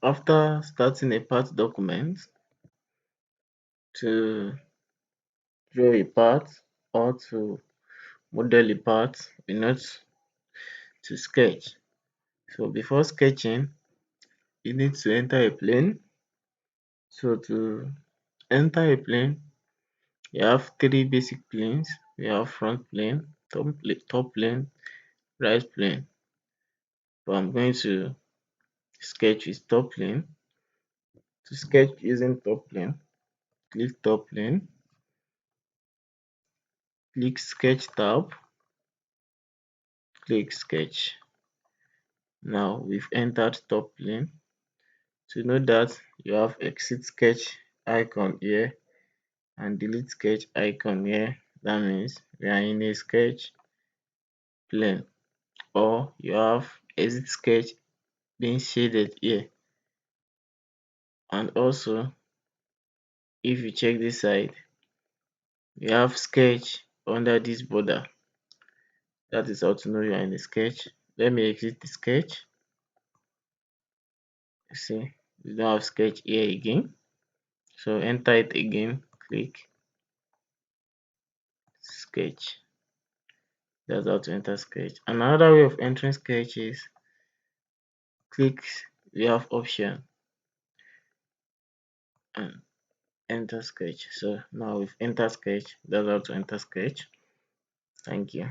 After starting a part document, to draw a part or to model a part, we need to sketch. So before sketching, you need to enter a plane. So to enter a plane, you have three basic planes. We have front plane, top plane, right plane. So I'm going to sketch with top plane. To sketch using top plane, click top plane, click sketch tab, click sketch. Now we've entered top plane. To know that, you have exit sketch icon here and delete sketch icon here. That means we are in a sketch plane, or you have exit sketch being shaded here. And also, if you check this side, you have sketch under this border. That is how to know you are in the sketch. Let me exit the sketch. You see, we don't have sketch here again. So enter it again, click sketch. That's how to enter sketch. Another way of entering sketch is click, we have option and enter sketch. So now we've entered sketch. That's how to enter sketch. Thank you.